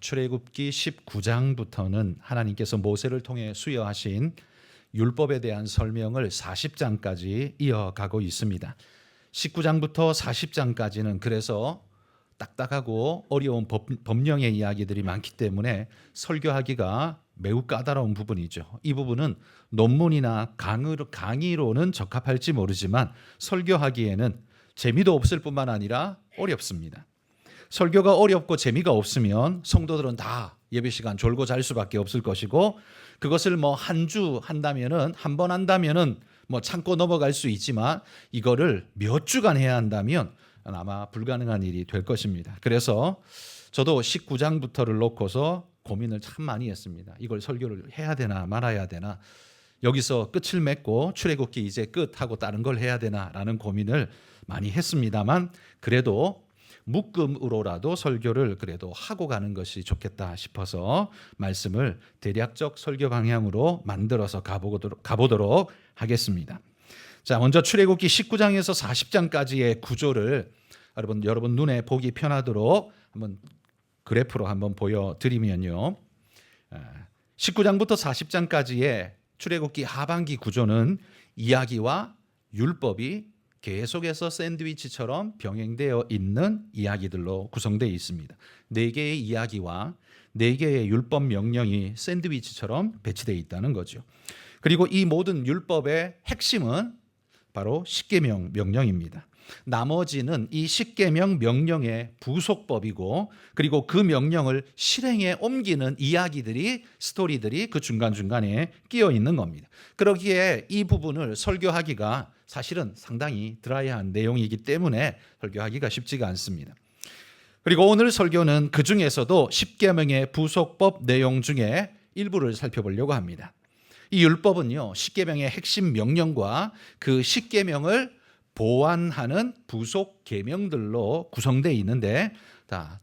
출애굽기 19장부터는 하나님께서 모세를 통해 수여하신 율법에 대한 설명을 40장까지 이어가고 있습니다. 19장부터 40장까지는 그래서 딱딱하고 어려운 법령의 이야기들이 많기 때문에 설교하기가 매우 까다로운 부분이죠. 이 부분은 논문이나 강의로는 적합할지 모르지만 설교하기에는 재미도 없을 뿐만 아니라 어렵습니다. 설교가 어렵고 재미가 없으면 성도들은 다 예배 시간 졸고 잘 수밖에 없을 것이고, 그것을 한 주 한다면은, 한 번 한다면은 참고 넘어갈 수 있지만 이거를 몇 주간 해야 한다면 아마 불가능한 일이 될 것입니다. 그래서 저도 19장부터를 놓고서 고민을 참 많이 했습니다. 이걸 설교를 해야 되나 말아야 되나, 여기서 끝을 맺고 출애굽기 이제 끝하고 다른 걸 해야 되나라는 고민을 많이 했습니다만, 그래도 묶음으로라도 설교를 그래도 하고 가는 것이 좋겠다 싶어서 말씀을 대략적 설교 방향으로 만들어서 가보도록 하겠습니다. 자, 먼저 출애굽기 19장에서 40장까지의 구조를 여러분 눈에 보기 편하도록 한번 그래프로 한번 보여드리면요. 19장부터 40장까지의 출애굽기 하반기 구조는 이야기와 율법이 계속해서 샌드위치처럼 병행되어 있는 이야기들로 구성되어 있습니다. 4개의 이야기와 4개의 율법 명령이 샌드위치처럼 배치되어 있다는 거죠. 그리고 이 모든 율법의 핵심은 바로 십계명 명령입니다. 나머지는 이 십계명 명령의 부속법이고, 그리고 그 명령을 실행에 옮기는 이야기들이, 스토리들이 그 중간중간에 끼어 있는 겁니다. 그러기에 이 부분을 설교하기가 사실은 상당히 드라이한 내용이기 때문에 설교하기가 쉽지가 않습니다. 그리고 오늘 설교는 그 중에서도 십계명의 부속법 내용 중에 일부를 살펴보려고 합니다. 이 율법은요, 십계명의 핵심 명령과 그 십계명을 보완하는 부속 계명들로 구성되어 있는데,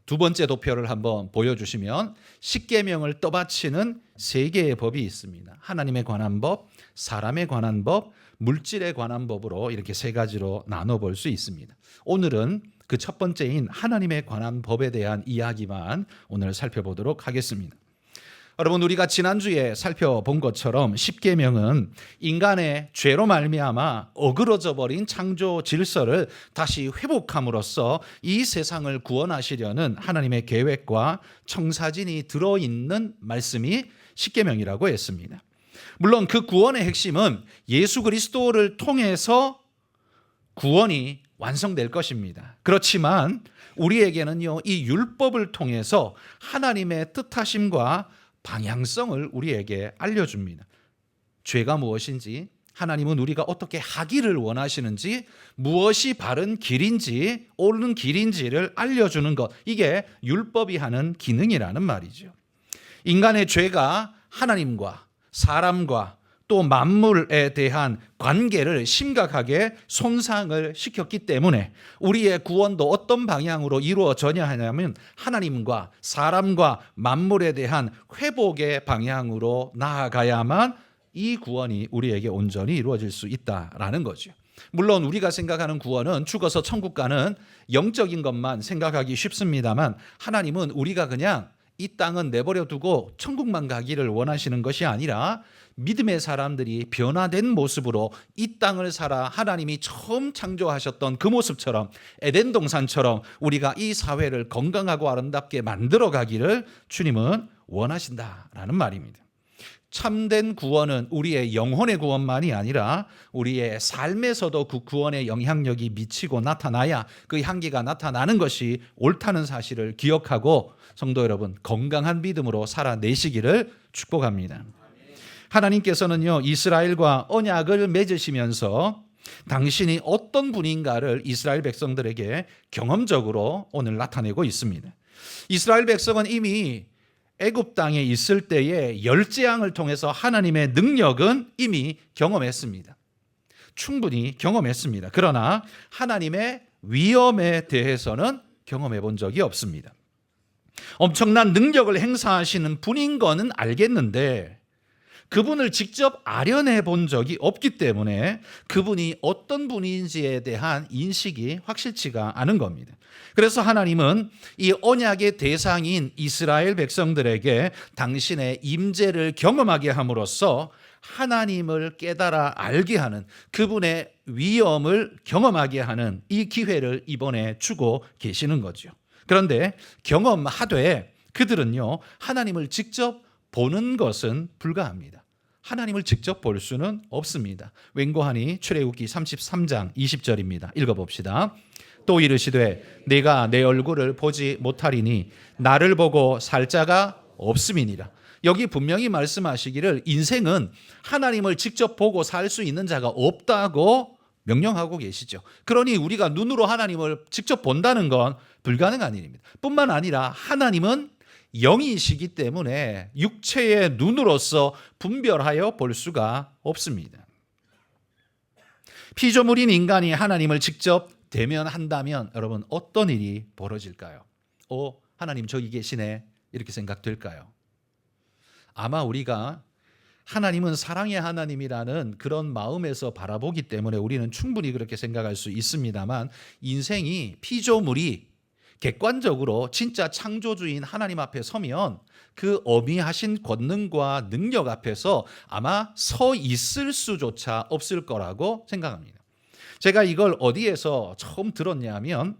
두 번째 도표를 한번 보여주시면 십계명을 떠받치는 3개의 법이 있습니다. 하나님에 관한 법, 사람에 관한 법, 물질에 관한 법으로 이렇게 3가지로 나눠볼 수 있습니다. 오늘은 그 첫 번째인 하나님에 관한 법에 대한 이야기만 오늘 살펴보도록 하겠습니다. 여러분, 우리가 지난주에 살펴본 것처럼 십계명은 인간의 죄로 말미암아 어그러져 버린 창조 질서를 다시 회복함으로써 이 세상을 구원하시려는 하나님의 계획과 청사진이 들어있는 말씀이 십계명이라고 했습니다. 물론 그 구원의 핵심은 예수 그리스도를 통해서 구원이 완성될 것입니다. 그렇지만 우리에게는요, 이 율법을 통해서 하나님의 뜻하심과 방향성을 우리에게 알려줍니다. 죄가 무엇인지, 하나님은 우리가 어떻게 하기를 원하시는지, 무엇이 바른 길인지, 옳은 길인지를 알려주는 것, 이게 율법이 하는 기능이라는 말이죠. 인간의 죄가 하나님과 사람과 또 만물에 대한 관계를 심각하게 손상을 시켰기 때문에 우리의 구원도 어떤 방향으로 이루어져야 하냐면 하나님과 사람과 만물에 대한 회복의 방향으로 나아가야만 이 구원이 우리에게 온전히 이루어질 수 있다라는 거죠. 물론 우리가 생각하는 구원은 죽어서 천국 가는 영적인 것만 생각하기 쉽습니다만, 하나님은 우리가 그냥 이 땅은 내버려 두고 천국만 가기를 원하시는 것이 아니라 믿음의 사람들이 변화된 모습으로 이 땅을 살아 하나님이 처음 창조하셨던 그 모습처럼, 에덴 동산처럼 우리가 이 사회를 건강하고 아름답게 만들어 가기를 주님은 원하신다라는 말입니다. 참된 구원은 우리의 영혼의 구원만이 아니라 우리의 삶에서도 그 구원의 영향력이 미치고 나타나야 그 향기가 나타나는 것이 옳다는 사실을 기억하고 성도 여러분, 건강한 믿음으로 살아내시기를 축복합니다. 하나님께서는요, 이스라엘과 언약을 맺으시면서 당신이 어떤 분인가를 이스라엘 백성들에게 경험적으로 오늘 나타내고 있습니다. 이스라엘 백성은 이미 애굽 땅에 있을 때의 열재앙을 통해서 하나님의 능력은 이미 경험했습니다. 충분히 경험했습니다. 그러나 하나님의 위엄에 대해서는 경험해 본 적이 없습니다. 엄청난 능력을 행사하시는 분인 거는 알겠는데, 그분을 직접 아련해 본 적이 없기 때문에 그분이 어떤 분인지에 대한 인식이 확실치가 않은 겁니다. 그래서 하나님은 이 언약의 대상인 이스라엘 백성들에게 당신의 임재를 경험하게 함으로써 하나님을 깨달아 알게 하는, 그분의 위엄을 경험하게 하는 이 기회를 이번에 주고 계시는 거죠. 그런데 경험하되 그들은요, 하나님을 직접 보는 것은 불가합니다. 하나님을 직접 볼 수는 없습니다. 웬고하니 출애굽기 33장 20절입니다. 읽어봅시다. 또 이르시되 내가 내 얼굴을 보지 못하리니 나를 보고 살 자가 없음이니라. 여기 분명히 말씀하시기를 인생은 하나님을 직접 보고 살 수 있는 자가 없다고 명령하고 계시죠. 그러니 우리가 눈으로 하나님을 직접 본다는 건 불가능한 일입니다. 뿐만 아니라 하나님은 영이시기 때문에 육체의 눈으로서 분별하여 볼 수가 없습니다. 피조물인 인간이 하나님을 직접 대면한다면 여러분 어떤 일이 벌어질까요? 하나님 저기 계시네, 이렇게 생각될까요? 아마 우리가 하나님은 사랑의 하나님이라는 그런 마음에서 바라보기 때문에 우리는 충분히 그렇게 생각할 수 있습니다만, 인생이 피조물이 객관적으로 진짜 창조주인 하나님 앞에 서면 그 어미하신 권능과 능력 앞에서 아마 서 있을 수조차 없을 거라고 생각합니다. 제가 이걸 어디에서 처음 들었냐면,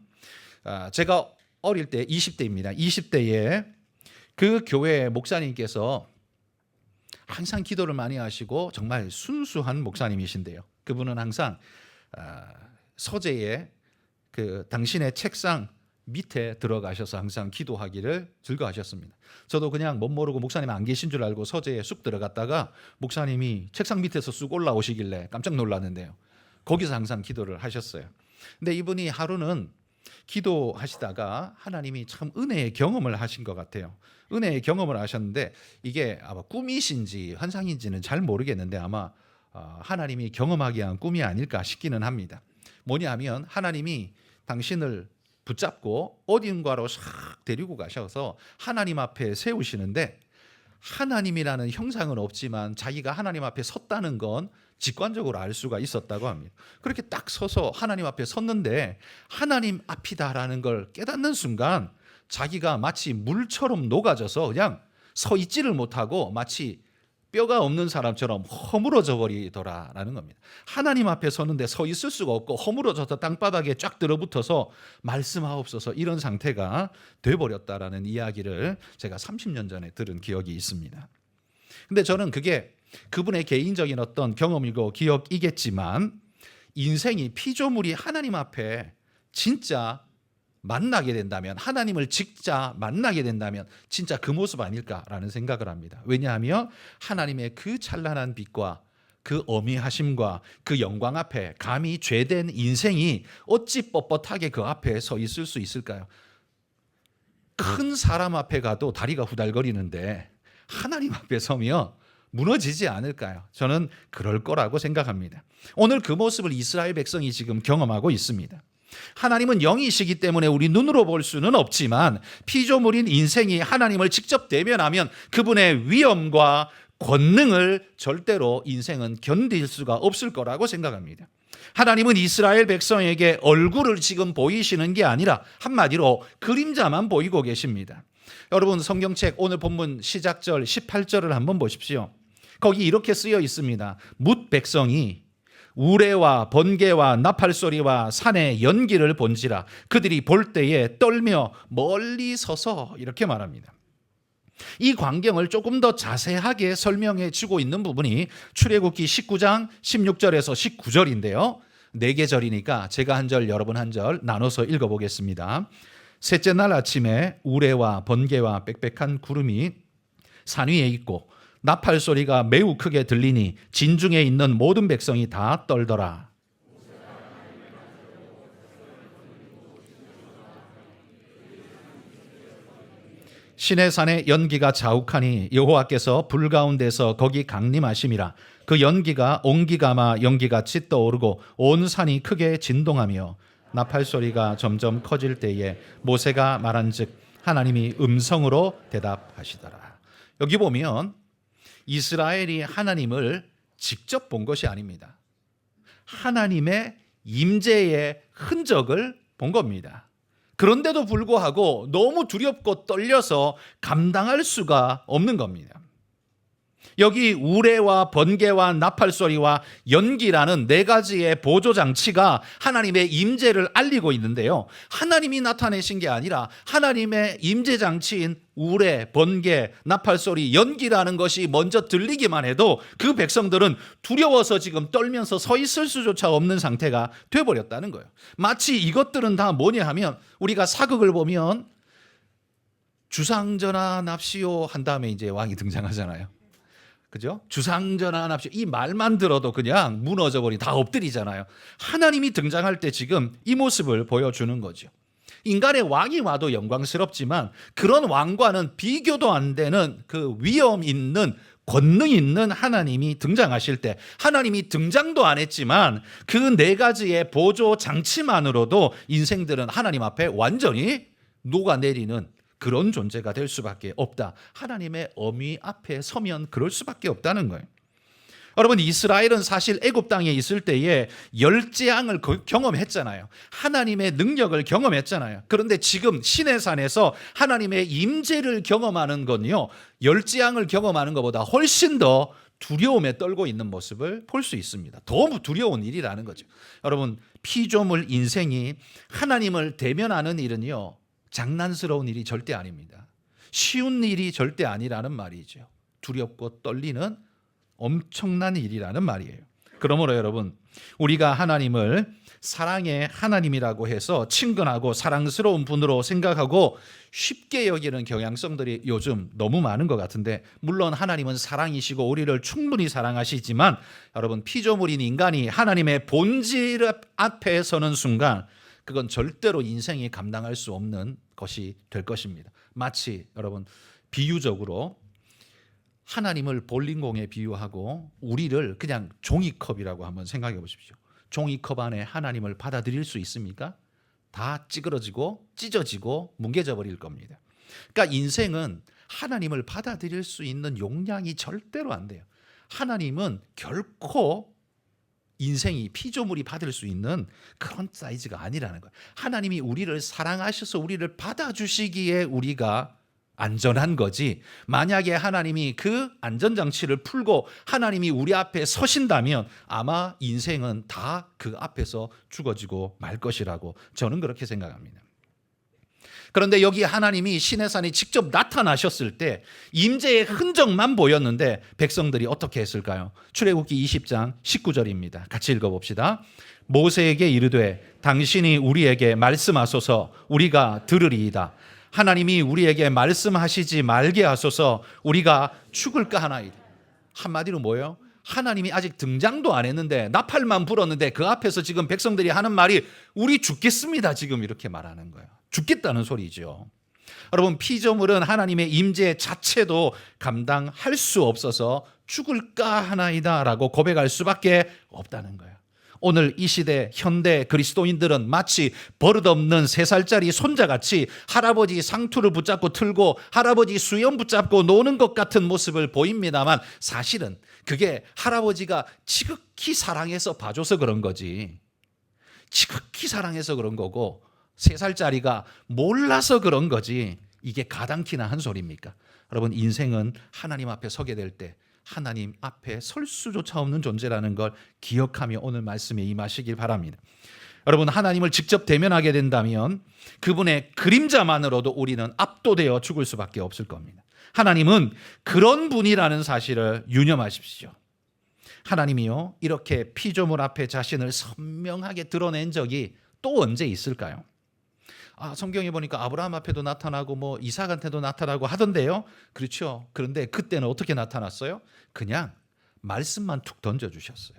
제가 어릴 때 20대입니다. 20대에 그 교회 목사님께서 항상 기도를 많이 하시고 정말 순수한 목사님이신데요. 그분은 항상 서재에 그 당신의 책상 밑에 들어가셔서 항상 기도하기를 즐거워하셨습니다. 저도 그냥 못 모르고 목사님 안 계신 줄 알고 서재에 쑥 들어갔다가 목사님이 책상 밑에서 쑥 올라오시길래 깜짝 놀랐는데요. 거기서 항상 기도를 하셨어요. 근데 이분이 하루는 기도하시다가 하나님이 참 은혜의 경험을 하신 것 같아요. 은혜의 경험을 하셨는데 이게 아마 꿈이신지 환상인지는 잘 모르겠는데 아마 하나님이 경험하게 한 꿈이 아닐까 싶기는 합니다. 뭐냐면 하나님이 당신을 붙잡고 어딘가로 싹 데리고 가셔서 하나님 앞에 세우시는데, 하나님이라는 형상은 없지만 자기가 하나님 앞에 섰다는 건 직관적으로 알 수가 있었다고 합니다. 그렇게 딱 서서 하나님 앞에 섰는데 하나님 앞이다라는 걸 깨닫는 순간 자기가 마치 물처럼 녹아져서 그냥 서 있지를 못하고 마치 뼈가 없는 사람처럼 허물어져 버리더라라는 겁니다. 하나님 앞에 서는데 서 있을 수가 없고 허물어져서 땅바닥에 쫙 들어붙어서 말씀하옵소서 이런 상태가 돼버렸다라는 이야기를 제가 30년 전에 들은 기억이 있습니다. 근데 저는 그게 그분의 개인적인 어떤 경험이고 기억이겠지만, 인생이 피조물이 하나님 앞에 진짜 만나게 된다면, 하나님을 직접 만나게 된다면 진짜 그 모습 아닐까라는 생각을 합니다. 왜냐하면 하나님의 그 찬란한 빛과 그 어미하심과 그 영광 앞에 감히 죄된 인생이 어찌 뻣뻣하게 그 앞에 서 있을 수 있을까요? 큰 사람 앞에 가도 다리가 후달거리는데 하나님 앞에 서면 무너지지 않을까요? 저는 그럴 거라고 생각합니다. 오늘 그 모습을 이스라엘 백성이 지금 경험하고 있습니다. 하나님은 영이시기 때문에 우리 눈으로 볼 수는 없지만 피조물인 인생이 하나님을 직접 대면하면 그분의 위엄과 권능을 절대로 인생은 견딜 수가 없을 거라고 생각합니다. 하나님은 이스라엘 백성에게 얼굴을 지금 보이시는 게 아니라 한마디로 그림자만 보이고 계십니다. 여러분 성경책 오늘 본문 시작절 18절을 한번 보십시오. 거기 이렇게 쓰여 있습니다. 뭇 백성이 우레와 번개와 나팔소리와 산의 연기를 본지라 그들이 볼 때에 떨며 멀리 서서, 이렇게 말합니다. 이 광경을 조금 더 자세하게 설명해 주고 있는 부분이 출애굽기 19장 16절에서 19절인데요. 4계절이니까 제가 한 절 여러분 한 절 나눠서 읽어보겠습니다. 셋째 날 아침에 우레와 번개와 빽빽한 구름이 산 위에 있고 나팔 소리가 매우 크게 들리니 진중에 있는 모든 백성이 다 떨더라. 시내산의 연기가 자욱하니 여호와께서 불 가운데서 거기 강림하심이라. 그 연기가 옹기가마 연기같이 떠오르고 온 산이 크게 진동하며 나팔 소리가 점점 커질 때에 모세가 말한즉 하나님이 음성으로 대답하시더라. 여기 보면 이스라엘이 하나님을 직접 본 것이 아닙니다. 하나님의 임재의 흔적을 본 겁니다. 그런데도 불구하고 너무 두렵고 떨려서 감당할 수가 없는 겁니다. 여기 우레와 번개와 나팔소리와 연기라는 네 가지의 보조장치가 하나님의 임재를 알리고 있는데요. 하나님이 나타내신 게 아니라 하나님의 임재장치인 우레, 번개, 나팔소리, 연기라는 것이 먼저 들리기만 해도 그 백성들은 두려워서 지금 떨면서 서 있을 수조차 없는 상태가 돼버렸다는 거예요. 마치 이것들은 다 뭐냐 하면 우리가 사극을 보면 주상전환합시오 한 다음에 이제 왕이 등장하잖아요. 그죠? 주상전환합시오. 이 말만 들어도 그냥 무너져버린, 다 엎드리잖아요. 하나님이 등장할 때 지금 이 모습을 보여주는 거죠. 인간의 왕이 와도 영광스럽지만 그런 왕과는 비교도 안 되는 그 위엄 있는, 권능 있는 하나님이 등장하실 때, 하나님이 등장도 안 했지만 그 네 가지의 보조 장치만으로도 인생들은 하나님 앞에 완전히 녹아내리는 그런 존재가 될 수밖에 없다. 하나님의 어미 앞에 서면 그럴 수밖에 없다는 거예요. 여러분, 이스라엘은 사실 애굽 땅에 있을 때에 열재앙을 경험했잖아요. 하나님의 능력을 경험했잖아요. 그런데 지금 시내산에서 하나님의 임재를 경험하는 건요, 열재앙을 경험하는 것보다 훨씬 더 두려움에 떨고 있는 모습을 볼 수 있습니다. 더 두려운 일이라는 거죠. 여러분, 피조물 인생이 하나님을 대면하는 일은요, 장난스러운 일이 절대 아닙니다. 쉬운 일이 절대 아니라는 말이죠. 두렵고 떨리는 엄청난 일이라는 말이에요. 그러므로 여러분, 우리가 하나님을 사랑의 하나님이라고 해서 친근하고 사랑스러운 분으로 생각하고 쉽게 여기는 경향성들이 요즘 너무 많은 것 같은데, 물론 하나님은 사랑이시고 우리를 충분히 사랑하시지만 여러분, 피조물인 인간이 하나님의 본질 앞에 서는 순간 그건 절대로 인생이 감당할 수 없는 것이 될 것입니다. 마치 여러분, 비유적으로 하나님을 볼링공에 비유하고 우리를 그냥 종이컵이라고 한번 생각해 보십시오. 종이컵 안에 하나님을 받아들일 수 있습니까? 다 찌그러지고 찢어지고 뭉개져 버릴 겁니다. 그러니까 인생은 하나님을 받아들일 수 있는 용량이 절대로 안 돼요. 하나님은 결코 인생이 피조물이 받을 수 있는 그런 사이즈가 아니라는 거예요. 하나님이 우리를 사랑하셔서 우리를 받아주시기에 우리가 안전한 거지, 만약에 하나님이 그 안전장치를 풀고 하나님이 우리 앞에 서신다면 아마 인생은 다 그 앞에서 죽어지고 말 것이라고 저는 그렇게 생각합니다. 그런데 여기 하나님이 시내산에 직접 나타나셨을 때 임재의 흔적만 보였는데 백성들이 어떻게 했을까요? 출애굽기 20장 19절입니다. 같이 읽어봅시다. 모세에게 이르되 당신이 우리에게 말씀하소서 우리가 들으리이다. 하나님이 우리에게 말씀하시지 말게 하소서 우리가 죽을까 하나이다. 한마디로 뭐예요? 하나님이 아직 등장도 안 했는데 나팔만 불었는데 그 앞에서 지금 백성들이 하는 말이 우리 죽겠습니다 지금 이렇게 말하는 거예요. 죽겠다는 소리죠. 여러분, 피조물은 하나님의 임재 자체도 감당할 수 없어서 죽을까 하나이다 라고 고백할 수밖에 없다는 거예요. 오늘 이 시대 현대 그리스도인들은 마치 버릇없는 3살짜리 손자같이 할아버지 상투를 붙잡고 틀고 할아버지 수염 붙잡고 노는 것 같은 모습을 보입니다만 사실은 그게 할아버지가 지극히 사랑해서 봐줘서 그런 거지, 지극히 사랑해서 그런 거고 3살짜리가 몰라서 그런 거지, 이게 가당키나 한 소리입니까? 여러분, 인생은 하나님 앞에 서게 될 때 하나님 앞에 설 수조차 없는 존재라는 걸 기억하며 오늘 말씀에 임하시길 바랍니다. 여러분, 하나님을 직접 대면하게 된다면 그분의 그림자만으로도 우리는 압도되어 죽을 수밖에 없을 겁니다. 하나님은 그런 분이라는 사실을 유념하십시오. 하나님이요, 이렇게 피조물 앞에 자신을 선명하게 드러낸 적이 또 언제 있을까요? 성경에 보니까 아브라함 앞에도 나타나고 뭐 이삭한테도 나타나고 하던데요. 그렇죠. 그런데 그때는 어떻게 나타났어요? 그냥 말씀만 툭 던져주셨어요.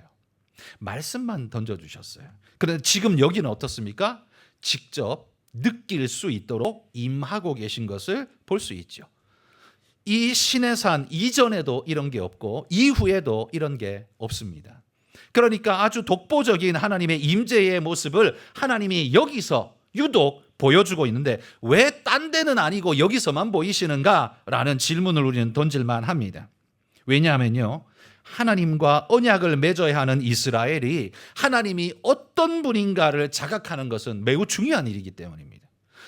말씀만 던져주셨어요. 그런데 지금 여기는 어떻습니까? 직접 느낄 수 있도록 임하고 계신 것을 볼 수 있죠. 이 시내산 이전에도 이런 게 없고 이후에도 이런 게 없습니다. 그러니까 아주 독보적인 하나님의 임재의 모습을 하나님이 여기서 유독 보여주고 있는데 왜 딴 데는 아니고 여기서만 보이시는가라는 질문을 우리는 던질만 합니다. 왜냐하면요, 하나님과 언약을 맺어야 하는 이스라엘이 하나님이 어떤 분인가를 자각하는 것은 매우 중요한 일이기 때문입니다.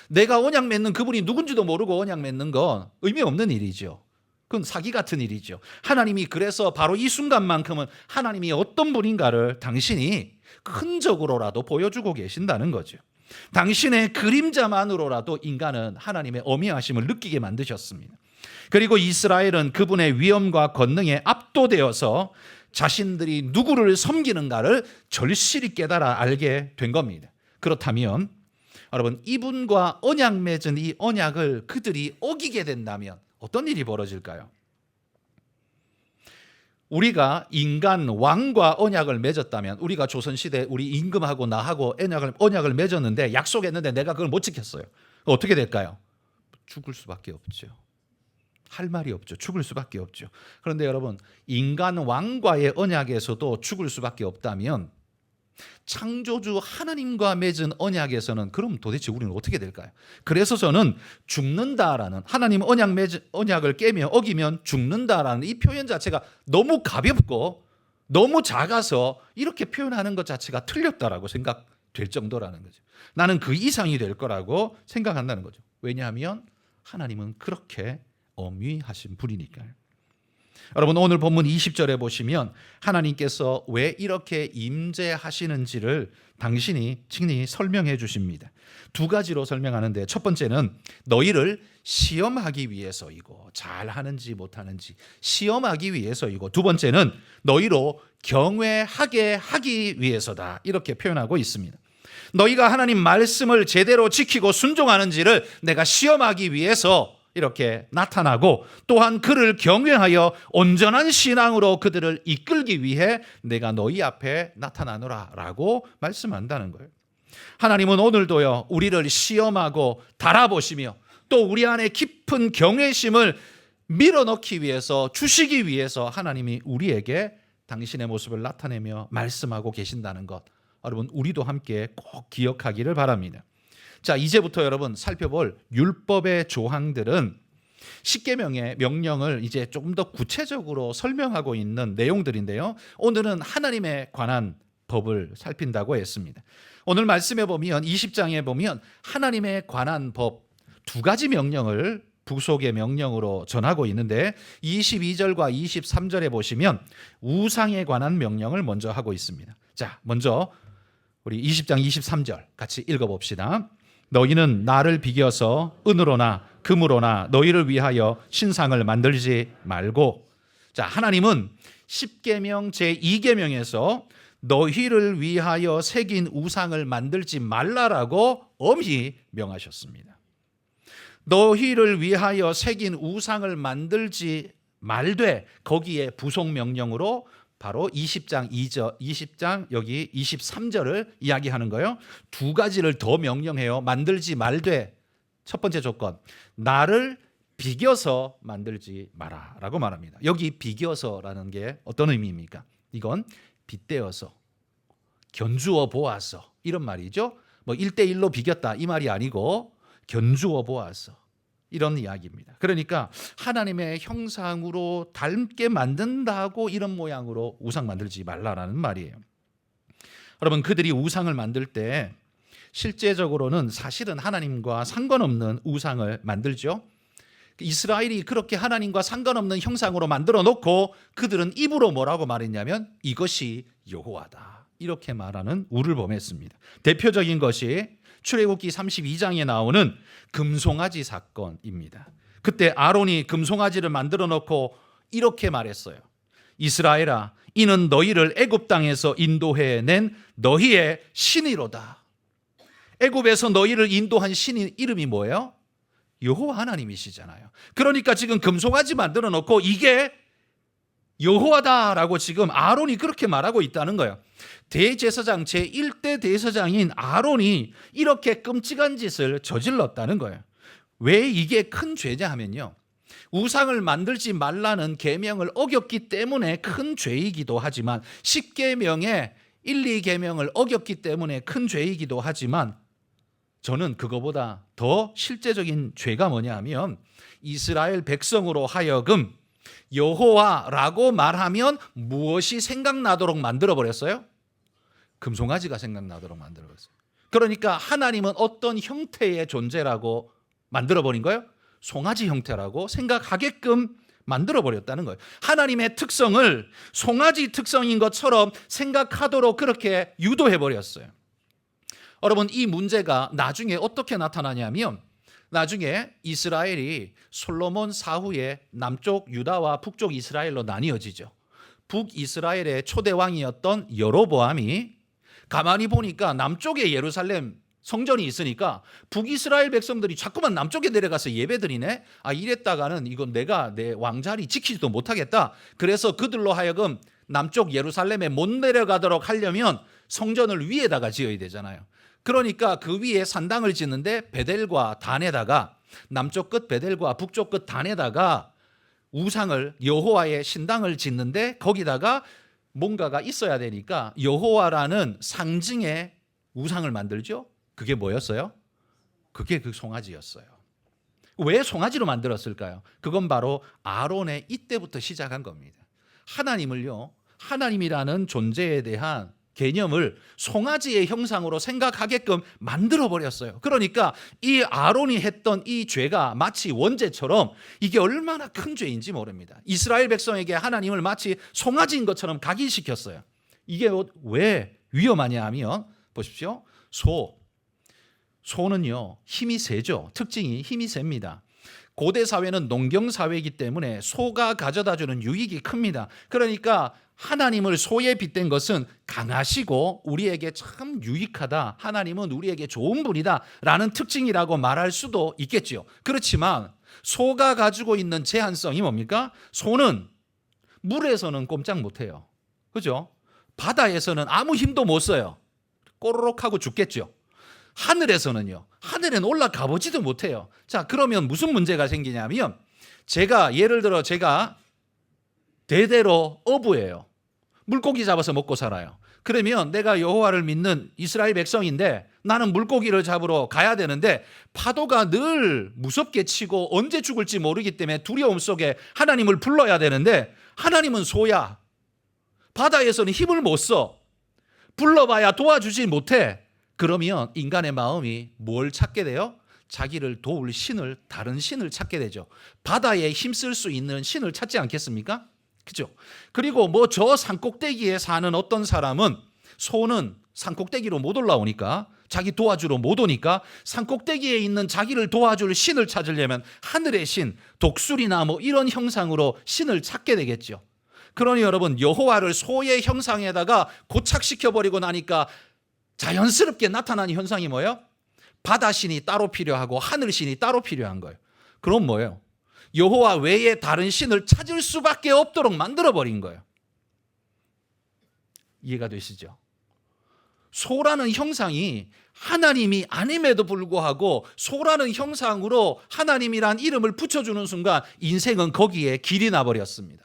내가 언약 맺는 그분이 누군지도 모르고 언약 맺는 건 의미 없는 일이죠. 그건 사기 같은 일이죠. 하나님이 그래서 바로 이 순간만큼은 하나님이 어떤 분인가를 당신이 흔적으로라도 보여주고 계신다는 거죠. 당신의 그림자만으로라도 인간은 하나님의 어미하심을 느끼게 만드셨습니다. 그리고 이스라엘은 그분의 위엄과 권능에 압도되어서 자신들이 누구를 섬기는가를 절실히 깨달아 알게 된 겁니다. 그렇다면 여러분, 이분과 언약 맺은 이 언약을 그들이 어기게 된다면 어떤 일이 벌어질까요? 우리가 인간 왕과 언약을 맺었다면, 우리가 조선시대 우리 임금하고 나하고 언약을 맺었는데, 약속했는데 내가 그걸 못 지켰어요. 어떻게 될까요? 죽을 수밖에 없죠. 할 말이 없죠. 죽을 수밖에 없죠. 그런데 여러분, 인간 왕과의 언약에서도 죽을 수밖에 없다면 창조주 하나님과 맺은 언약에서는 그럼 도대체 우리는 어떻게 될까요? 그래서 저는 죽는다라는, 하나님 언약을 깨며 어기면 죽는다라는 이 표현 자체가 너무 가볍고 너무 작아서 이렇게 표현하는 것 자체가 틀렸다라고 생각될 정도라는 거죠. 나는 그 이상이 될 거라고 생각한다는 거죠. 왜냐하면 하나님은 그렇게 어미하신 분이니까요. 여러분, 오늘 본문 20절에 보시면 하나님께서 왜 이렇게 임재하시는지를 당신이 친히 설명해 주십니다. 두 가지로 설명하는데, 첫 번째는 너희를 시험하기 위해서이고, 잘하는지 못하는지 시험하기 위해서이고, 두 번째는 너희로 경외하게 하기 위해서다, 이렇게 표현하고 있습니다. 너희가 하나님 말씀을 제대로 지키고 순종하는지를 내가 시험하기 위해서 이렇게 나타나고, 또한 그를 경외하여 온전한 신앙으로 그들을 이끌기 위해 내가 너희 앞에 나타나노라 라고 말씀한다는 거예요. 하나님은 오늘도요, 우리를 시험하고 달아보시며 또 우리 안에 깊은 경외심을 밀어넣기 위해서, 주시기 위해서 하나님이 우리에게 당신의 모습을 나타내며 말씀하고 계신다는 것, 여러분, 우리도 함께 꼭 기억하기를 바랍니다. 자, 이제부터 여러분 살펴볼 율법의 조항들은 십계명의 명령을 이제 조금 더 구체적으로 설명하고 있는 내용들인데요, 오늘은 하나님에 관한 법을 살핀다고 했습니다. 오늘 말씀에 보면 20장에 보면 하나님에 관한 법 두 가지 명령을 부속의 명령으로 전하고 있는데, 22절과 23절에 보시면 우상에 관한 명령을 먼저 하고 있습니다. 자, 먼저 우리 20장 23절 같이 읽어봅시다. 너희는 나를 비겨서 은으로나 금으로나 너희를 위하여 신상을 만들지 말고. 자, 하나님은 십계명 제2계명에서 너희를 위하여 새긴 우상을 만들지 말라라고 엄히 명하셨습니다. 너희를 위하여 새긴 우상을 만들지 말되, 거기에 부속 명령으로 바로 20장 2절, 20장 여기 23절을 이야기하는 거예요. 두 가지를 더 명령해요. 만들지 말되, 첫 번째 조건, 나를 비겨서 만들지 마라라고 말합니다. 여기 비겨서라는 게 어떤 의미입니까? 이건 빗대어서, 견주어 보아서, 이런 말이죠. 뭐 1대1로 비겼다 이 말이 아니고 견주어 보아서, 이런 이야기입니다. 그러니까 하나님의 형상으로 닮게 만든다고 이런 모양으로 우상 만들지 말라라는 말이에요. 여러분, 그들이 우상을 만들 때 실제적으로는 사실은 하나님과 상관없는 우상을 만들죠. 이스라엘이 그렇게 하나님과 상관없는 형상으로 만들어 놓고 그들은 입으로 뭐라고 말했냐면 이것이 여호와다, 이렇게 말하는 우를 범했습니다. 대표적인 것이 출애굽기 32장에 나오는 금송아지 사건입니다. 그때 아론이 금송아지를 만들어 놓고 이렇게 말했어요. 이스라엘아, 이는 너희를 애굽 땅에서 인도해낸 너희의 신이로다. 애굽에서 너희를 인도한 신의 이름이 뭐예요? 여호와 하나님이시잖아요. 그러니까 지금 금송아지 만들어 놓고 이게 여호와다라고 지금 아론이 그렇게 말하고 있다는 거예요. 대제사장 제1대 대제사장인 아론이 이렇게 끔찍한 짓을 저질렀다는 거예요. 왜 이게 큰 죄냐 하면요, 우상을 만들지 말라는 계명을 어겼기 때문에 큰 죄이기도 하지만, 10계명의 1, 2계명을 어겼기 때문에 큰 죄이기도 하지만, 저는 그거보다 더 실제적인 죄가 뭐냐 하면 이스라엘 백성으로 하여금 여호와라고 말하면 무엇이 생각나도록 만들어버렸어요? 금송아지가 생각나도록 만들어버렸어요. 그러니까 하나님은 어떤 형태의 존재라고 만들어버린 거예요? 송아지 형태라고 생각하게끔 만들어버렸다는 거예요. 하나님의 특성을 송아지 특성인 것처럼 생각하도록 그렇게 유도해버렸어요. 여러분, 이 문제가 나중에 어떻게 나타나냐면 나중에 이스라엘이 솔로몬 사후에 남쪽 유다와 북쪽 이스라엘로 나뉘어지죠. 북이스라엘의 초대 왕이었던 여로보암이 가만히 보니까 남쪽에 예루살렘 성전이 있으니까 북이스라엘 백성들이 자꾸만 남쪽에 내려가서 예배드리네. 이랬다가는 이건 내가 내 왕자리 지키지도 못하겠다. 그래서 그들로 하여금 남쪽 예루살렘에 못 내려가도록 하려면 성전을 위에다가 지어야 되잖아요. 그러니까 그 위에 산당을 짓는데 베델과 단에다가 남쪽 끝 베델과 북쪽 끝 단에다가 우상을 여호와의 신당을 짓는데 거기다가 뭔가가 있어야 되니까 여호와라는 상징의 우상을 만들죠. 그게 뭐였어요? 그게 그 송아지였어요. 왜 송아지로 만들었을까요? 그건 바로 아론의 이때부터 시작한 겁니다. 하나님을요, 하나님이라는 존재에 대한 개념을 송아지의 형상으로 생각하게끔 만들어버렸어요. 그러니까 이 아론이 했던 이 죄가 마치 원죄처럼 이게 얼마나 큰 죄인지 모릅니다. 이스라엘 백성에게 하나님을 마치 송아지인 것처럼 각인시켰어요. 이게 왜 위험하냐 하면 보십시오. 소는요 힘이 세죠. 특징이 힘이 셉니다. 고대 사회는 농경 사회이기 때문에 소가 가져다주는 유익이 큽니다. 그러니까 하나님을 소에 빗댄 것은 강하시고 우리에게 참 유익하다, 하나님은 우리에게 좋은 분이다 라는 특징이라고 말할 수도 있겠지요. 그렇지만 소가 가지고 있는 제한성이 뭡니까? 소는 물에서는 꼼짝 못해요. 그죠? 바다에서는 아무 힘도 못 써요. 꼬르륵 하고 죽겠죠. 하늘에서는요, 하늘엔 올라가 보지도 못해요. 자, 그러면 무슨 문제가 생기냐면 예를 들어 제가 대대로 어부예요. 물고기 잡아서 먹고 살아요. 그러면 내가 여호와를 믿는 이스라엘 백성인데 나는 물고기를 잡으러 가야 되는데 파도가 늘 무섭게 치고 언제 죽을지 모르기 때문에 두려움 속에 하나님을 불러야 되는데 하나님은 소야. 바다에서는 힘을 못 써. 불러봐야 도와주지 못해. 그러면 인간의 마음이 뭘 찾게 돼요? 자기를 도울 신을, 다른 신을 찾게 되죠. 바다에 힘쓸 수 있는 신을 찾지 않겠습니까? 그죠? 그리고 저 산꼭대기에 사는 어떤 사람은 소는 산꼭대기로 못 올라오니까 자기 도와주러 못 오니까 산꼭대기에 있는 자기를 도와줄 신을 찾으려면 하늘의 신, 독수리나 이런 형상으로 신을 찾게 되겠죠. 그러니 여러분, 여호와를 소의 형상에다가 고착시켜버리고 나니까 자연스럽게 나타나는 현상이 뭐예요? 바다신이 따로 필요하고 하늘신이 따로 필요한 거예요. 그럼 뭐예요? 여호와 외에 다른 신을 찾을 수밖에 없도록 만들어버린 거예요. 이해가 되시죠? 소라는 형상이 하나님이 아님에도 불구하고 소라는 형상으로 하나님이란 이름을 붙여주는 순간 인생은 거기에 길이 나버렸습니다.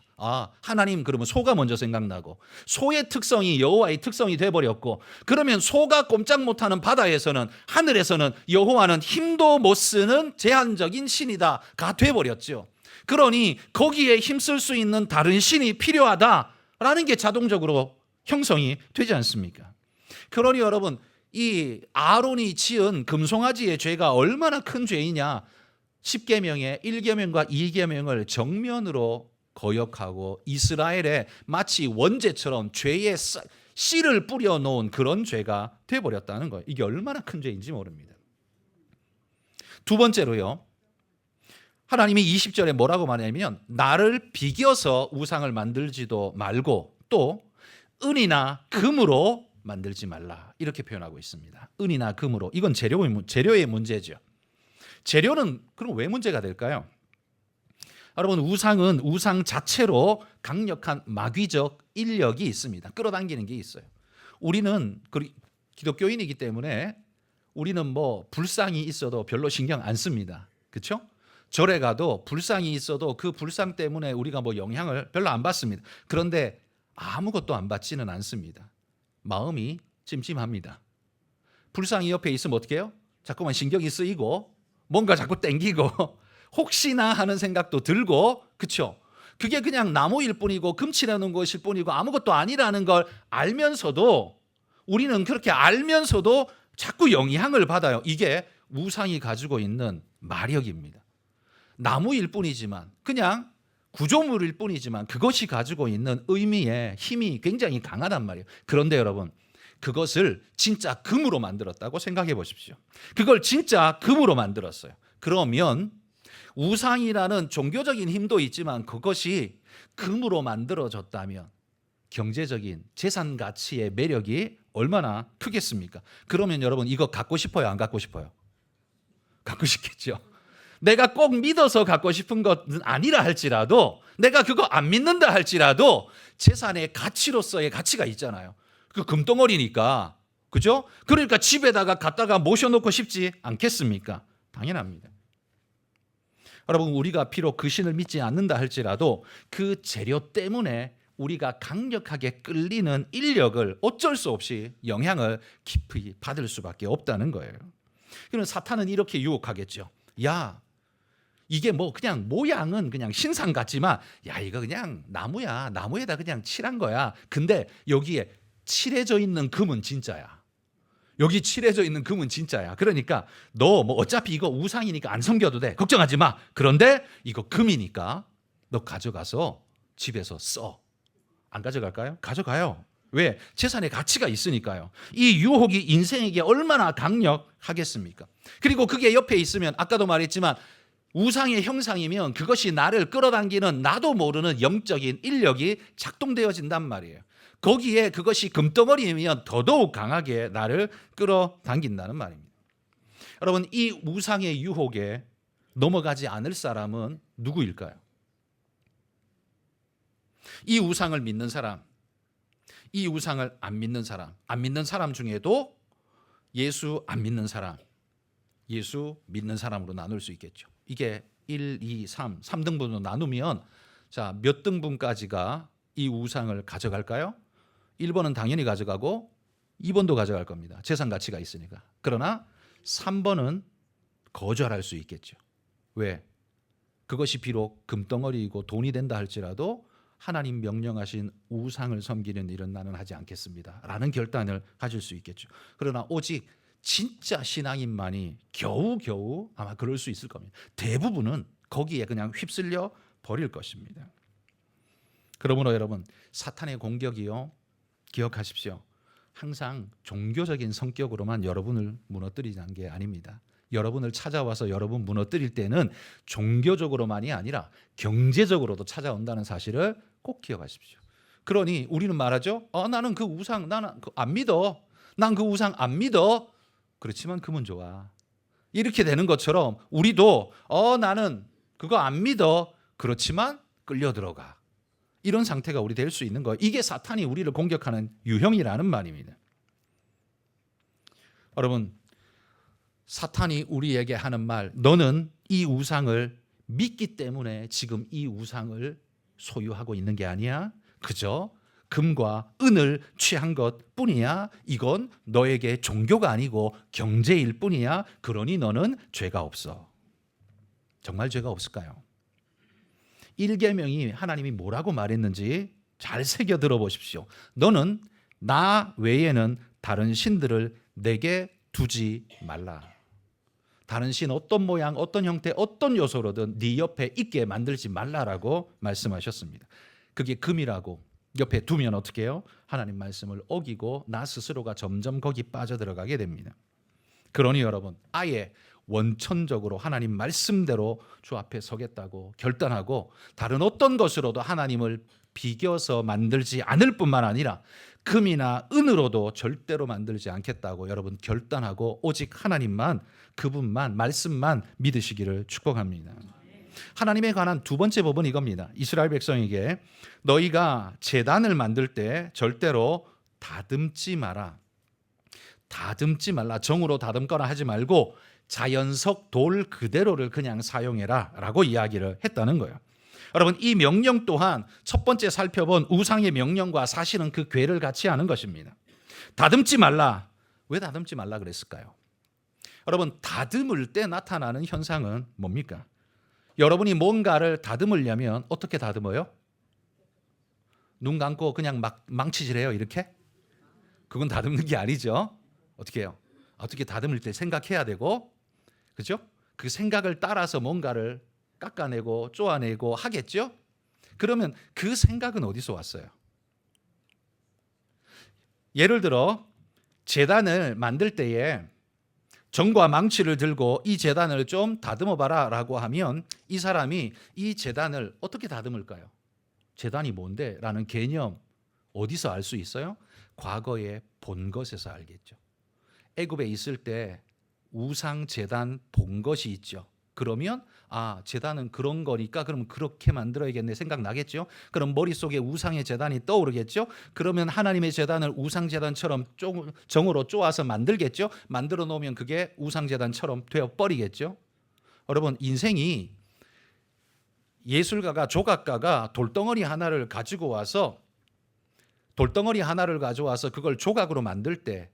하나님 그러면 소가 먼저 생각나고 소의 특성이 여호와의 특성이 돼버렸고 그러면 소가 꼼짝 못하는 바다에서는 하늘에서는 여호와는 힘도 못 쓰는 제한적인 신이다가 돼버렸죠. 그러니 거기에 힘쓸 수 있는 다른 신이 필요하다라는 게 자동적으로 형성이 되지 않습니까? 그러니 여러분, 이 아론이 지은 금송아지의 죄가 얼마나 큰 죄이냐, 10계명의 1계명과 2계명을 정면으로 거역하고 이스라엘에 마치 원죄처럼 죄의 씨를 뿌려놓은 그런 죄가 돼버렸다는 거예요. 이게 얼마나 큰 죄인지 모릅니다. 두 번째로요, 하나님이 20절에 뭐라고 말하냐면 나를 비겨서 우상을 만들지도 말고 또 은이나 금으로 만들지 말라, 이렇게 표현하고 있습니다. 은이나 금으로. 이건 재료의 문제죠. 재료는 그럼 왜 문제가 될까요? 여러분, 우상은 우상 자체로 강력한 마귀적 인력이 있습니다. 끌어당기는 게 있어요. 우리는 기독교인이기 때문에 우리는 불상이 있어도 별로 신경 안 씁니다. 그렇죠? 절에 가도 불상이 있어도 그 불상 때문에 우리가 영향을 별로 안 받습니다. 그런데 아무것도 안 받지는 않습니다. 마음이 찜찜합니다. 불상이 옆에 있으면 어떻게 해요? 자꾸만 신경이 쓰이고 뭔가 자꾸 땡기고 혹시나 하는 생각도 들고, 그렇죠? 그게 그냥 나무일 뿐이고 금치라는 것일 뿐이고 아무것도 아니라는 걸 알면서도, 우리는 그렇게 알면서도 자꾸 영향을 받아요. 이게 우상이 가지고 있는 마력입니다. 나무일 뿐이지만, 그냥 구조물일 뿐이지만 그것이 가지고 있는 의미의 힘이 굉장히 강하단 말이에요. 그런데 여러분, 그것을 진짜 금으로 만들었다고 생각해 보십시오. 그걸 진짜 금으로 만들었어요. 그러면 우상이라는 종교적인 힘도 있지만 그것이 금으로 만들어졌다면 경제적인 재산 가치의 매력이 얼마나 크겠습니까? 그러면 여러분, 이거 갖고 싶어요, 안 갖고 싶어요? 갖고 싶겠죠. 내가 꼭 믿어서 갖고 싶은 것은 아니라 할지라도, 내가 그거 안 믿는다 할지라도 재산의 가치로서의 가치가 있잖아요. 그 금덩어리니까. 그죠? 그러니까 집에다가 갖다가 모셔놓고 싶지 않겠습니까? 당연합니다. 여러분, 우리가 비록 그 신을 믿지 않는다 할지라도 그 재료 때문에 우리가 강력하게 끌리는 인력을 어쩔 수 없이 영향을 깊이 받을 수밖에 없다는 거예요. 그러면 사탄은 이렇게 유혹하겠죠. 야, 이게 뭐 그냥 모양은 그냥 신상 같지만, 야, 이거 그냥 나무야. 나무에다 그냥 칠한 거야. 근데 여기에 칠해져 있는 금은 진짜야. 여기 칠해져 있는 금은 진짜야. 그러니까 너 뭐 어차피 이거 우상이니까 안 섬겨도 돼. 걱정하지 마. 그런데 이거 금이니까 너 가져가서 집에서 써. 안 가져갈까요? 가져가요. 왜? 재산의 가치가 있으니까요. 이 유혹이 인생에게 얼마나 강력하겠습니까? 그리고 그게 옆에 있으면, 아까도 말했지만 우상의 형상이면 그것이 나를 끌어당기는 나도 모르는 영적인 인력이 작동되어진단 말이에요. 거기에 그것이 금덩어리이면 더더욱 강하게 나를 끌어당긴다는 말입니다. 여러분, 이 우상의 유혹에 넘어가지 않을 사람은 누구일까요? 이 우상을 믿는 사람, 이 우상을 안 믿는 사람 중에도 예수 안 믿는 사람, 예수 믿는 사람으로 나눌 수 있겠죠. 이게 1, 2, 3등분으로 나누면, 자, 몇 등분까지가 이 우상을 가져갈까요? 1번은 당연히 가져가고 2번도 가져갈 겁니다. 재산 가치가 있으니까. 그러나 3번은 거절할 수 있겠죠. 왜? 그것이 비록 금덩어리이고 돈이 된다 할지라도 하나님 명령하신 우상을 섬기는 일은 나는 하지 않겠습니다 라는 결단을 가질 수 있겠죠. 그러나 오직 진짜 신앙인만이 겨우겨우 아마 그럴 수 있을 겁니다. 대부분은 거기에 그냥 휩쓸려 버릴 것입니다. 그러므로 여러분, 사탄의 공격이요, 기억하십시오. 항상 종교적인 성격으로만 여러분을 무너뜨리는 게 아닙니다. 여러분을 찾아와서 여러분 무너뜨릴 때는 종교적으로만이 아니라 경제적으로도 찾아온다는 사실을 꼭 기억하십시오. 그러니 우리는 말하죠. 나는 그 우상 나는 안 믿어. 난 그 우상 안 믿어. 그렇지만 금은 좋아. 이렇게 되는 것처럼 우리도 나는 그거 안 믿어. 그렇지만 끌려 들어가. 이런 상태가 우리 될 수 있는 거예요. 이게 사탄이 우리를 공격하는 유형이라는 말입니다. 여러분, 사탄이 우리에게 하는 말, 너는 이 우상을 믿기 때문에 지금 이 우상을 소유하고 있는 게 아니야. 그저 금과 은을 취한 것 뿐이야. 이건 너에게 종교가 아니고 경제일 뿐이야. 그러니 너는 죄가 없어. 정말 죄가 없을까요? 1계명이 하나님이 뭐라고 말했는지 잘 새겨 들어보십시오. 너는 나 외에는 다른 신들을 내게 두지 말라. 다른 신 어떤 모양, 어떤 형태, 어떤 요소로든 네 옆에 있게 만들지 말라라고 말씀하셨습니다. 그게 금이라고 옆에 두면 어떻게 해요? 하나님 말씀을 어기고 나 스스로가 점점 거기 빠져들어가게 됩니다. 그러니 여러분, 아예 원천적으로 하나님 말씀대로 주 앞에 서겠다고 결단하고 다른 어떤 것으로도 하나님을 비겨서 만들지 않을 뿐만 아니라 금이나 은으로도 절대로 만들지 않겠다고 여러분 결단하고 오직 하나님만, 그분만, 말씀만 믿으시기를 축복합니다. 하나님에 관한 두 번째 법은 이겁니다. 이스라엘 백성에게 너희가 제단을 만들 때 절대로 다듬지 마라. 다듬지 말라. 정으로 다듬거나 하지 말고 자연석 돌 그대로를 그냥 사용해라 라고 이야기를 했다는 거예요. 여러분, 이 명령 또한 첫 번째 살펴본 우상의 명령과 사실은 그 궤를 같이 하는 것입니다. 다듬지 말라. 왜 다듬지 말라 그랬을까요? 여러분, 다듬을 때 나타나는 현상은 뭡니까? 여러분이 뭔가를 다듬으려면 어떻게 다듬어요? 눈 감고 그냥 막 망치질해요, 이렇게? 그건 다듬는 게 아니죠. 어떻게 해요? 어떻게 다듬을 때 생각해야 되고, 그죠? 그 생각을 따라서 뭔가를 깎아내고 쪼아내고 하겠죠? 그러면 그 생각은 어디서 왔어요? 예를 들어 제단을 만들 때에 정과 망치를 들고 이 제단을 좀 다듬어 봐라 라고 하면 이 사람이 이 제단을 어떻게 다듬을까요? 제단이 뭔데? 라는 개념 어디서 알 수 있어요? 과거에 본 것에서 알겠죠. 애굽에 있을 때 우상 제단 본 것이 있죠. 그러면 제단은 그런 거니까 그럼 그렇게 만들어야겠네 생각나겠죠. 그럼 머릿속에 우상의 제단이 떠오르겠죠. 그러면 하나님의 제단을 우상 제단처럼 정으로 쪼아서 만들겠죠. 만들어 놓으면 그게 우상 제단처럼 되어버리겠죠. 여러분, 인생이 예술가가, 조각가가 돌덩어리 하나를 가져와서 그걸 조각으로 만들 때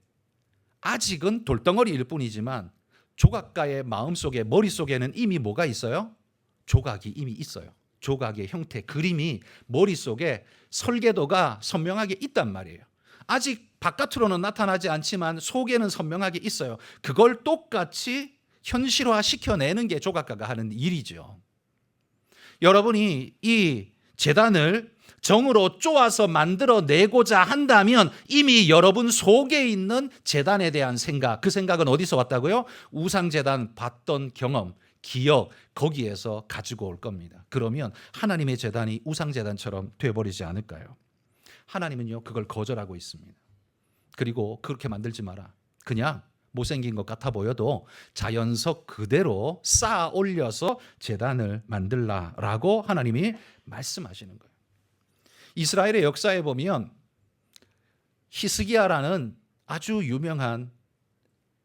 아직은 돌덩어리일 뿐이지만 조각가의 마음속에, 머릿속에는 이미 뭐가 있어요? 조각이 이미 있어요. 조각의 형태, 그림이 머릿속에 설계도가 선명하게 있단 말이에요. 아직 바깥으로는 나타나지 않지만 속에는 선명하게 있어요. 그걸 똑같이 현실화 시켜내는 게 조각가가 하는 일이죠. 여러분이 이 제단을 정으로 쪼아서 만들어내고자 한다면 이미 여러분 속에 있는 제단에 대한 생각, 그 생각은 어디서 왔다고요? 우상제단 봤던 경험, 기억, 거기에서 가지고 올 겁니다. 그러면 하나님의 제단이 우상제단처럼 되어버리지 않을까요? 하나님은요, 그걸 거절하고 있습니다. 그리고 그렇게 만들지 마라. 그냥 못생긴 것 같아 보여도 자연석 그대로 쌓아 올려서 제단을 만들라라고 하나님이 말씀하시는 거예요. 이스라엘의 역사에 보면 히스기야라는 아주 유명한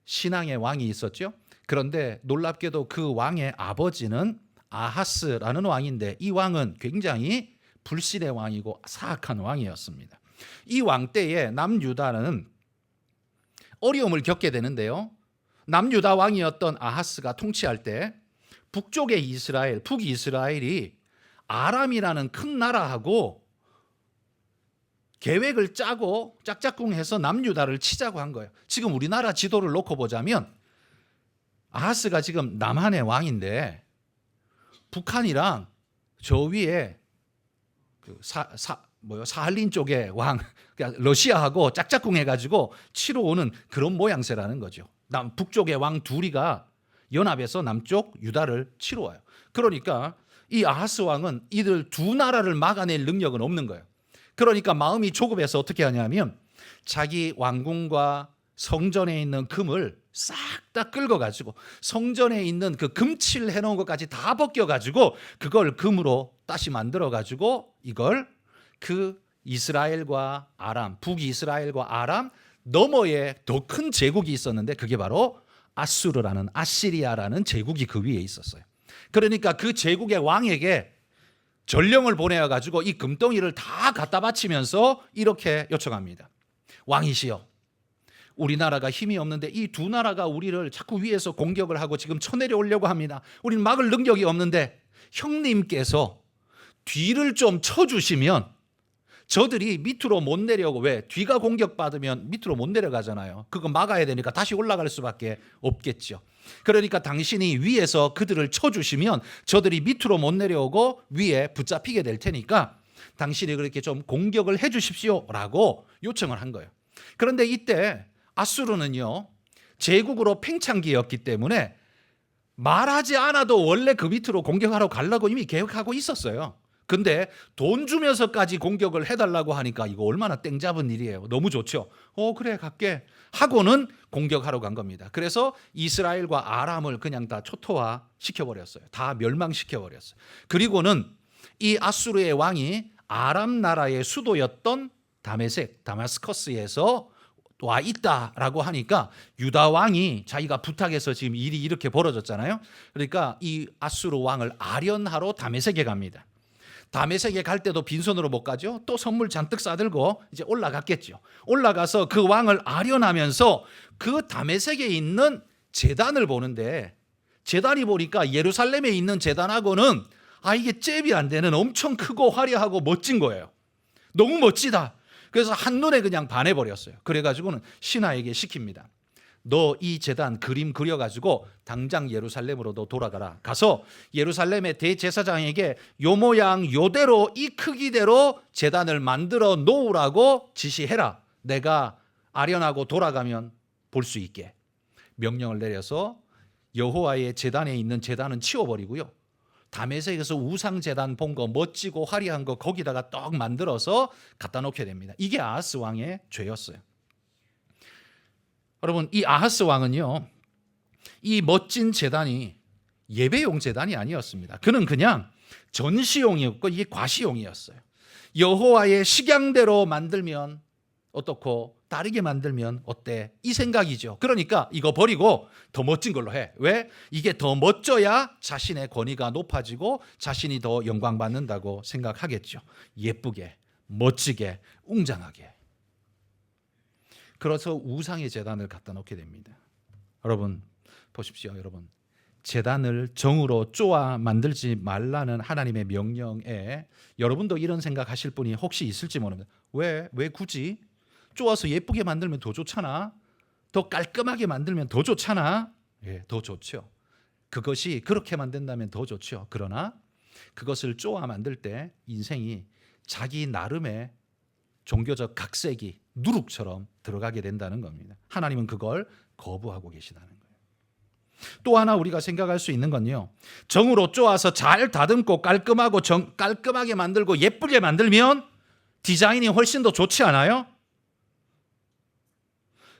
신앙의 왕이 있었죠. 그런데 놀랍게도 그 왕의 아버지는 아하스라는 왕인데 이 왕은 굉장히 불신의 왕이고 사악한 왕이었습니다. 이 왕 때에 남유다는 어려움을 겪게 되는데요. 남유다 왕이었던 아하스가 통치할 때 북쪽의 이스라엘, 북이스라엘이 아람이라는 큰 나라하고 계획을 짜고 짝짝꿍해서 남유다를 치자고 한 거예요. 지금 우리나라 지도를 놓고 보자면 아하스가 지금 남한의 왕인데 북한이랑 저 위에 사할린 쪽의 왕, 그러니까 러시아하고 짝짝꿍해가지고 치러 오는 그런 모양새라는 거죠. 북쪽의 왕 둘이가 연합해서 남쪽 유다를 치러 와요. 그러니까 이 아하스 왕은 이들 두 나라를 막아낼 능력은 없는 거예요. 그러니까 마음이 조급해서 어떻게 하냐면 자기 왕궁과 성전에 있는 금을 싹 다 긁어가지고 성전에 있는 그 금칠 해놓은 것까지 다 벗겨가지고 그걸 금으로 다시 만들어가지고 이걸 그 이스라엘과 아람, 북이스라엘과 아람 너머에 더 큰 제국이 있었는데 그게 바로 아수르라는, 아시리아라는 제국이 그 위에 있었어요. 그러니까 그 제국의 왕에게 전령을 보내어가지고 이 금덩이를 다 갖다 바치면서 이렇게 요청합니다. 왕이시여, 우리나라가 힘이 없는데 이 두 나라가 우리를 자꾸 위에서 공격을 하고 지금 쳐내려오려고 합니다. 우리는 막을 능력이 없는데 형님께서 뒤를 좀 쳐주시면 저들이 밑으로 못 내려오고, 왜? 뒤가 공격받으면 밑으로 못 내려가잖아요. 그거 막아야 되니까 다시 올라갈 수밖에 없겠죠. 그러니까 당신이 위에서 그들을 쳐주시면 저들이 밑으로 못 내려오고 위에 붙잡히게 될 테니까 당신이 그렇게 좀 공격을 해 주십시오라고 요청을 한 거예요. 그런데 이때 아수르는요, 제국으로 팽창기였기 때문에 말하지 않아도 원래 그 밑으로 공격하러 가려고 이미 계획하고 있었어요. 근데 돈 주면서까지 공격을 해달라고 하니까 이거 얼마나 땡 잡은 일이에요. 너무 좋죠. 그래 갈게 하고는 공격하러 간 겁니다. 그래서 이스라엘과 아람을 그냥 다 초토화 시켜버렸어요. 다 멸망시켜버렸어요. 그리고는 이 아수르의 왕이 아람 나라의 수도였던 다메스커스에서 와 있다라고 하니까 유다 왕이 자기가 부탁해서 지금 일이 이렇게 벌어졌잖아요. 그러니까 이 아수르 왕을 아련하러 다메섹에 갑니다. 다메섹에 갈 때도 빈손으로 못 가죠. 또 선물 잔뜩 싸들고 이제 올라갔겠죠. 올라가서 그 왕을 아련하면서 그 다메섹에 있는 제단을 보는데 제단이 보니까 예루살렘에 있는 제단하고는 이게 잽이 안 되는 엄청 크고 화려하고 멋진 거예요. 너무 멋지다. 그래서 한눈에 그냥 반해버렸어요. 그래가지고는 신하에게 시킵니다. 너 이 제단 그림 그려가지고 당장 예루살렘으로 너 돌아가라. 가서 예루살렘의 대제사장에게 요 모양 요대로 이 크기대로 제단을 만들어 놓으라고 지시해라. 내가 아련하고 돌아가면 볼 수 있게. 명령을 내려서 여호와의 제단에 있는 제단은 치워버리고요. 다메섹에서 우상 제단 본 거 멋지고 화려한 거 거기다가 떡 만들어서 갖다 놓게 됩니다. 이게 아하스 왕의 죄였어요. 여러분, 이 아하스 왕은요, 이 멋진 제단이 예배용 제단이 아니었습니다. 그는 그냥 전시용이었고 이게 과시용이었어요. 여호와의 식양대로 만들면 어떻고 다르게 만들면 어때? 이 생각이죠. 그러니까 이거 버리고 더 멋진 걸로 해. 왜? 이게 더 멋져야 자신의 권위가 높아지고 자신이 더 영광받는다고 생각하겠죠. 예쁘게, 멋지게, 웅장하게. 그래서 우상의 제단을 갖다 놓게 됩니다. 여러분 보십시오. 여러분, 제단을 정으로 쪼아 만들지 말라는 하나님의 명령에 여러분도 이런 생각하실 분이 혹시 있을지 모릅니다. 왜 굳이? 쪼아서 예쁘게 만들면 더 좋잖아. 더 깔끔하게 만들면 더 좋잖아. 예, 더 좋죠. 그것이 그렇게 만든다면 더 좋죠. 그러나 그것을 쪼아 만들 때 인생이 자기 나름의 종교적 각색이 누룩처럼 들어가게 된다는 겁니다. 하나님은 그걸 거부하고 계시다는 거예요. 또 하나 우리가 생각할 수 있는 건요, 정으로 쪼아서 잘 다듬고 깔끔하게 만들고 예쁘게 만들면 디자인이 훨씬 더 좋지 않아요?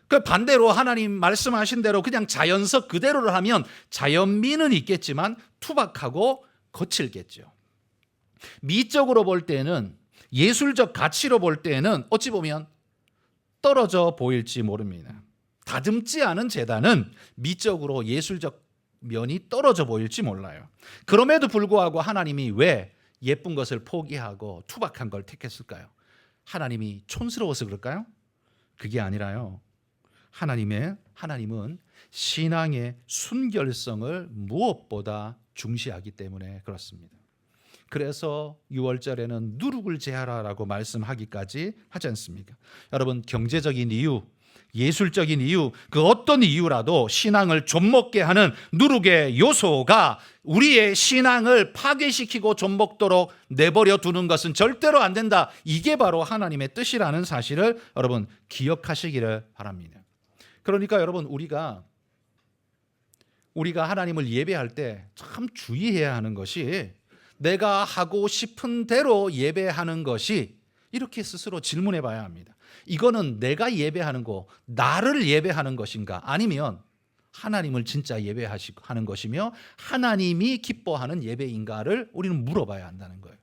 그 반대로 하나님 말씀하신 대로 그냥 자연석 그대로를 하면 자연미는 있겠지만 투박하고 거칠겠죠. 미적으로 볼 때는, 예술적 가치로 볼 때는 어찌 보면 떨어져 보일지 모릅니다. 다듬지 않은 제단은 미적으로 예술적 면이 떨어져 보일지 몰라요. 그럼에도 불구하고 하나님이 왜 예쁜 것을 포기하고 투박한 걸 택했을까요? 하나님이 촌스러워서 그럴까요? 그게 아니라요, 하나님은 신앙의 순결성을 무엇보다 중시하기 때문에 그렇습니다. 그래서 6월절에는 누룩을 제하라라고 말씀하기까지 하지 않습니까? 여러분, 경제적인 이유, 예술적인 이유, 그 어떤 이유라도 신앙을 좀먹게 하는 누룩의 요소가 우리의 신앙을 파괴시키고 좀먹도록 내버려 두는 것은 절대로 안 된다. 이게 바로 하나님의 뜻이라는 사실을 여러분 기억하시기를 바랍니다. 그러니까 여러분, 우리가 하나님을 예배할 때 참 주의해야 하는 것이, 내가 하고 싶은 대로 예배하는 것이, 이렇게 스스로 질문해 봐야 합니다. 이거는 내가 예배하는 거, 나를 예배하는 것인가, 아니면 하나님을 진짜 예배하는 것이며 하나님이 기뻐하는 예배인가를 우리는 물어봐야 한다는 거예요.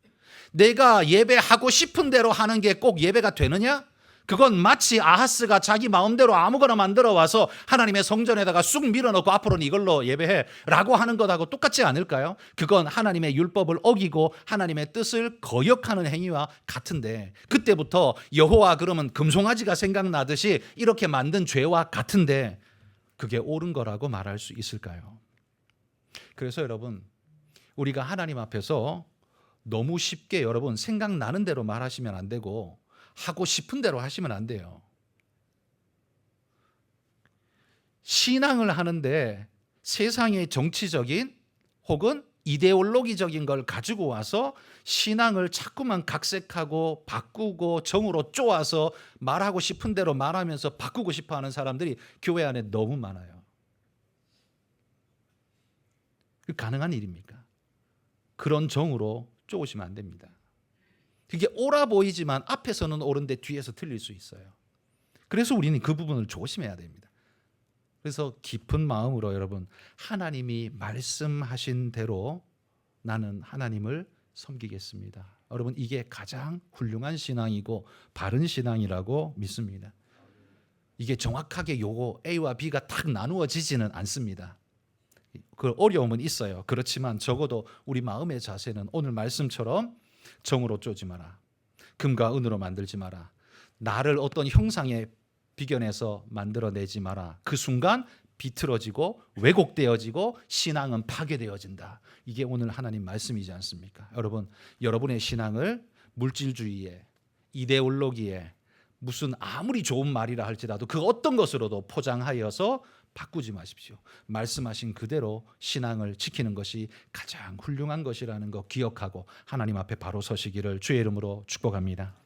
내가 예배하고 싶은 대로 하는 게 꼭 예배가 되느냐? 그건 마치 아하스가 자기 마음대로 아무거나 만들어 와서 하나님의 성전에다가 쑥 밀어넣고 앞으로는 이걸로 예배해 라고 하는 것하고 똑같지 않을까요? 그건 하나님의 율법을 어기고 하나님의 뜻을 거역하는 행위와 같은데, 그때부터 여호와 그러면 금송아지가 생각나듯이 이렇게 만든 죄와 같은데 그게 옳은 거라고 말할 수 있을까요? 그래서 여러분, 우리가 하나님 앞에서 너무 쉽게 여러분 생각나는 대로 말하시면 안 되고 하고 싶은 대로 하시면 안 돼요. 신앙을 하는데 세상의 정치적인 혹은 이데올로기적인 걸 가지고 와서 신앙을 자꾸만 각색하고 바꾸고 정으로 쪼아서 말하고 싶은 대로 말하면서 바꾸고 싶어 하는 사람들이 교회 안에 너무 많아요. 그 가능한 일입니까? 그런 정으로 쪼으시면 안 됩니다. 그게 옳아 보이지만 앞에서는 옳은데 뒤에서 틀릴 수 있어요. 그래서 우리는 그 부분을 조심해야 됩니다. 그래서 깊은 마음으로 여러분, 하나님이 말씀하신 대로 나는 하나님을 섬기겠습니다. 여러분, 이게 가장 훌륭한 신앙이고 바른 신앙이라고 믿습니다. 이게 정확하게 요거 A와 B가 딱 나누어지지는 않습니다. 그 어려움은 있어요. 그렇지만 적어도 우리 마음의 자세는 오늘 말씀처럼 정으로 쪼지 마라, 금과 은으로 만들지 마라, 나를 어떤 형상에 비견해서 만들어내지 마라. 그 순간 비틀어지고 왜곡되어지고 신앙은 파괴되어진다. 이게 오늘 하나님 말씀이지 않습니까? 여러분, 여러분의 신앙을 물질주의에, 이데올로기에, 무슨 아무리 좋은 말이라 할지라도 그 어떤 것으로도 포장하여서 바꾸지 마십시오. 말씀하신 그대로 신앙을 지키는 것이 가장 훌륭한 것이라는 거 기억하고 하나님 앞에 바로 서시기를 주의 이름으로 축복합니다.